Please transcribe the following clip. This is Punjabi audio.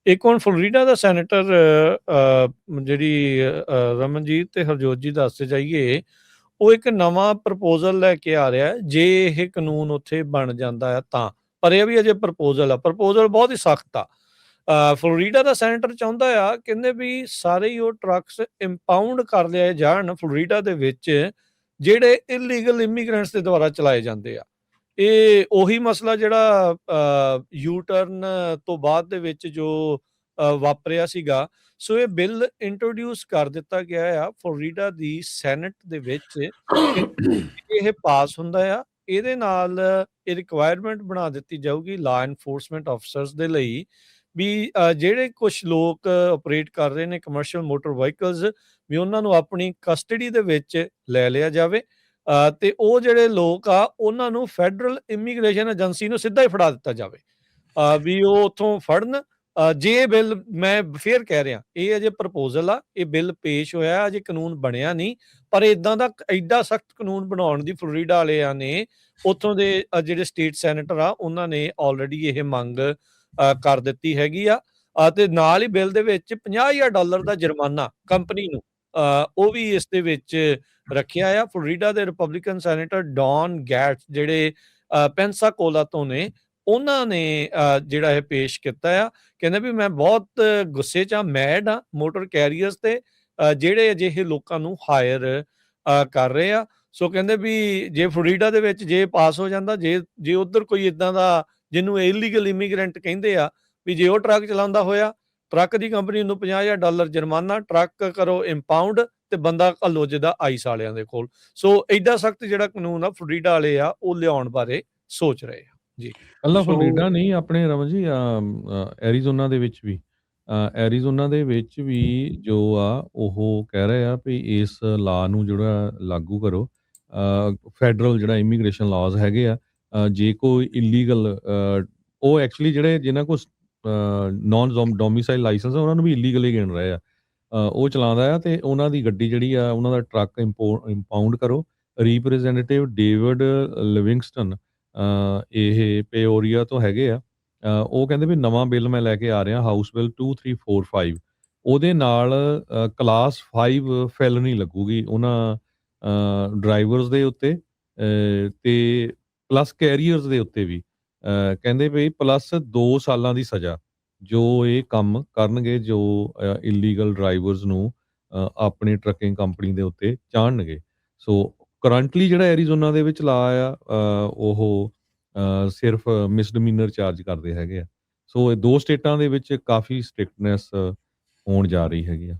ਇੱਕ ਹੁਣ ਫਲੋਰੀਡਾ ਦਾ ਸੈਨੇਟਰ ਜਿਹੜੀ ਰਮਨਜੀਤ ਤੇ ਹਰਜੋਤ ਜੀ ਦੱਸਦੇ ਜਾਈਏ, ਉਹ ਇੱਕ ਨਵਾਂ ਪ੍ਰਪੋਜ਼ਲ ਲੈ ਕੇ ਆ ਰਿਹਾ ਹੈ, ਜੇ ਇਹ ਕਾਨੂੰਨ ਉੱਥੇ ਬਣ ਜਾਂਦਾ ਹੈ ਤਾਂ। ਪਰ ਇਹ ਵੀ ਅਜੇ ਪ੍ਰਪੋਜ਼ਲ ਆ, ਪ੍ਰਪੋਜ਼ਲ ਬਹੁਤ ਹੀ ਸਖਤ ਆ। ਫਲੋਰੀਡਾ ਦਾ ਸੈਨੇਟਰ ਚਾਹੁੰਦਾ ਆ, ਕਹਿੰਦੇ ਵੀ ਸਾਰੇ ਹੀ ਉਹ ਟਰੱਕਸ ਇੰਪਾਊਂਡ ਕਰ ਲਿਆਏ ਜਾਣ ਫਲੋਰੀਡਾ ਦੇ ਵਿੱਚ, ਜਿਹੜੇ ਇਲੀਗਲ ਇਮੀਗ੍ਰੈਂਟਸ ਦੇ ਦੁਆਰਾ ਚਲਾਏ ਜਾਂਦੇ ਆ। ਇਹ ਉਹੀ ਮਸਲਾ ਜਿਹੜਾ ਯੂ ਟਰਨ ਤੋਂ ਬਾਅਦ ਦੇ ਵਿੱਚ ਜੋ ਵਾਪਰਿਆ ਸੀਗਾ। ਸੋ ਇਹ ਬਿੱਲ ਇੰਟਰੋਡਿਊਸ ਕਰ ਦਿੱਤਾ ਗਿਆ ਆ ਫਲੋਰੀਡਾ ਦੀ ਸੈਨੇਟ ਦੇ ਵਿੱਚ। ਇਹ ਪਾਸ ਹੁੰਦਾ ਆ, ਇਹਦੇ ਨਾਲ ਇਹ ਰਿਕੁਆਇਰਮੈਂਟ ਬਣਾ ਦਿੱਤੀ ਜਾਊਗੀ ਲਾ ਐਨਫੋਰਸਮੈਂਟ ਆਫਿਸਰਸ ਦੇ ਲਈ ਵੀ ਜਿਹੜੇ ਕੁਛ ਲੋਕ ਆਪਰੇਟ ਕਰ ਰਹੇ ਨੇ ਕਮਰਸ਼ੀਅਲ ਮੋਟਰ ਵਹੀਕਲਸ, ਵੀ ਉਹਨਾਂ ਨੂੰ ਆਪਣੀ ਕਸਟਡੀ ਦੇ ਵਿੱਚ ਲੈ ਲਿਆ ਜਾਵੇ ਤੇ ਉਹ ਜਿਹੜੇ ਲੋਕ ਆ ਉਹਨਾਂ ਨੂੰ ਫੈਡਰਲ ਇਮੀਗ੍ਰੇਸ਼ਨ ਏਜੰਸੀ ਨੂੰ ਸਿੱਧਾ ਹੀ ਫੜਾ ਦਿੱਤਾ ਜਾਵੇ, ਵੀ ਉਹ ਉੱਥੋਂ ਫੜਨ। ਜੇ ਇਹ ਬਿੱਲ, ਮੈਂ ਫੇਰ ਕਹਿ ਰਿਹਾ, ਇਹ ਅਜੇ ਪ੍ਰਪੋਜ਼ਲ ਆ, ਇਹ ਬਿੱਲ ਪੇਸ਼ ਹੋਇਆ, ਅਜੇ ਕਾਨੂੰਨ ਬਣਿਆ ਨਹੀਂ। ਪਰ ਇਦਾਂ ਦਾ ਐਡਾ ਸਖਤ ਕਾਨੂੰਨ ਬਣਾਉਣ ਦੀ ਫਲੋਰੀਡਾ ਵਾਲਿਆਂ ਨੇ, ਉੱਥੋਂ ਦੇ ਜਿਹੜੇ ਸਟੇਟ ਸੈਨੇਟਰ ਆ ਉਹਨਾਂ ਨੇ ਆਲਰੇਡੀ ਇਹ ਮੰਗ ਕਰ ਦਿੱਤੀ ਹੈਗੀ ਆ। ਤੇ ਨਾਲ ਹੀ ਬਿੱਲ ਦੇ ਵਿੱਚ $50,000 ਦਾ ਜੁਰਮਾਨਾ ਕੰਪਨੀ ਨੂੰ ਉਹ ਵੀ ਇਸ ਦੇ ਵਿੱਚ ਰੱਖਿਆ ਆ। ਫਲੋਰੀਡਾ ਦੇ ਰਿਪਬਲਿਕਨ ਸੈਨੇਟਰ ਡੌਨ ਗੈਟਸ ਜਿਹੜੇ ਪੈਂਸਾਕੋਲਾ ਤੋਂ ਨੇ, ਉਹਨਾਂ ਨੇ ਜਿਹੜਾ ਇਹ ਪੇਸ਼ ਕੀਤਾ ਆ। ਕਹਿੰਦੇ ਵੀ ਮੈਂ ਬਹੁਤ ਗੁੱਸੇ 'ਚ ਆ, ਮੈਡ ਆ ਮੋਟਰ ਕੈਰੀਅਰਸ ਤੇ ਜਿਹੜੇ ਅਜਿਹੇ ਲੋਕਾਂ ਨੂੰ ਹਾਇਰ ਕਰ ਰਹੇ ਆ। ਸੋ ਕਹਿੰਦੇ ਵੀ ਜੇ ਫਲੋਰੀਡਾ ਦੇ ਵਿੱਚ ਜੇ ਪਾਸ ਹੋ ਜਾਂਦਾ, ਜੇ ਉੱਧਰ ਕੋਈ ਇਦਾਂ ਦਾ ਜਿਹਨੂੰ ਇਲੀਗਲ ਇਮੀਗ੍ਰੈਂਟ ਕਹਿੰਦੇ ਆ, ਵੀ ਜੇ ਉਹ ਟਰੱਕ ਚਲਾਉਂਦਾ ਹੋਇਆ, ਟਰੱਕ ਦੀ ਕੰਪਨੀ ਨੂੰ $50,000 ਜੁਰਮਾਨਾ, ਟਰੱਕ ਕਰੋ ਇੰਪਾਊਂਡ ਤੇ ਬੰਦਾ ਘੱਲੋ ਜਿੱਦਾਂ ਆਈਸ ਵਾਲਿਆਂ ਦੇ ਕੋਲ। ਸੋ ਐਡਾ ਸਖਤ ਜਿਹੜਾ ਕਾਨੂੰਨ ਆ ਫਲੋਰੀਡਾ ਵਾਲੇ ਆ ਉਹ ਲਿਆਉਣ ਬਾਰੇ ਸੋਚ ਰਹੇ ਆ ਜੀ। ਕੱਲਾ ਫਲੋਰੀਡਾ ਨਹੀਂ, ਆਪਣੇ ਰਮਨ ਜੀ ਐਰੀਜ਼ੋਨਾ ਦੇ ਵਿੱਚ ਵੀ ਐਰੀਜ਼ੋਨਾ ਦੇ ਵਿੱਚ ਵੀ ਜੋ ਆ ਉਹ ਕਹਿ ਰਹੇ ਆ ਵੀ ਇਸ ਲਾ ਨੂੰ ਜਿਹੜਾ ਲਾਗੂ ਕਰੋ। ਫੈਡਰਲ ਜਿਹੜਾ ਇਮੀਗ੍ਰੇਸ਼ਨ ਲਾਜ਼ ਹੈਗੇ ਆ, ਜੇ ਕੋਈ ਇਲੀਗਲ ਉਹ ਐਕਚੁਅਲੀ ਜਿਹੜੇ ਜਿਨ੍ਹਾਂ ਕੋਲ ਨੌਨ ਡੋਮਿਸਾਈਲ ਲਾਇਸੈਂਸ ਆ ਉਹਨਾਂ ਨੂੰ ਵੀ ਇਲੀਗਲ ਹੀ ਗਿਣ ਰਹੇ ਆ। ਉਹ ਚਲਾਉਂਦਾ ਆ ਤੇ ਉਹਨਾਂ ਦੀ ਗੱਡੀ ਜਿਹੜੀ ਆ, ਉਹਨਾਂ ਦਾ ਟਰੱਕ ਇੰਪਾਊਂਡ ਕਰੋ। ਰਿਪ੍ਰੈਜ਼ੈਂਟੇਟਿਵ ਡੇਵਿਡ ਲਿਵਿੰਗਸਟਨ ਇਹ ਪੇਓਰੀਆ ਤੋਂ ਹੈਗੇ ਆ। ਉਹ ਕਹਿੰਦੇ ਵੀ ਨਵਾਂ ਬਿੱਲ ਮੈਂ ਲੈ ਕੇ ਆ ਰਿਹਾ, ਹਾਊਸ ਬਿੱਲ 2345, ਉਹਦੇ ਨਾਲ ਕਲਾਸ 5 ਫੈਲਨੀ ਲੱਗੂਗੀ ਉਹਨਾਂ ਡਰਾਈਵਰਸ ਦੇ ਉੱਤੇ ਤੇ ਪਲੱਸ ਕੈਰੀਅਰਸ ਦੇ ਉੱਤੇ ਵੀ। ਕਹਿੰਦੇ ਵੀ ਪਲੱਸ 2 ਸਾਲਾਂ ਦੀ ਸਜ਼ਾ ਜੋ ਇਹ ਕੰਮ ਕਰਨਗੇ, ਜੋ ਇਲੀਗਲ ਡਰਾਈਵਰਸ ਨੂੰ ਆਪਣੀ ਟਰੱਕਿੰਗ ਕੰਪਨੀ ਦੇ ਉੱਤੇ ਚਾੜਨਗੇ। ਸੋ ਕਰੰਟਲੀ ਜਿਹੜਾ ਐਰੀਜ਼ੋਨਾ ਦੇ ਵਿੱਚ ਲਾ ਆ, ਉਹ ਸਿਰਫ ਮਿਸਡਮੀਨਰ ਚਾਰਜ ਕਰਦੇ ਹੈਗੇ ਆ। ਸੋ ਇਹ 2 ਸਟੇਟਾਂ ਦੇ ਵਿੱਚ ਕਾਫੀ ਸਟ੍ਰਿਕਟਨੈਸ ਹੋਣ ਜਾ ਰਹੀ ਹੈਗੀ ਆ।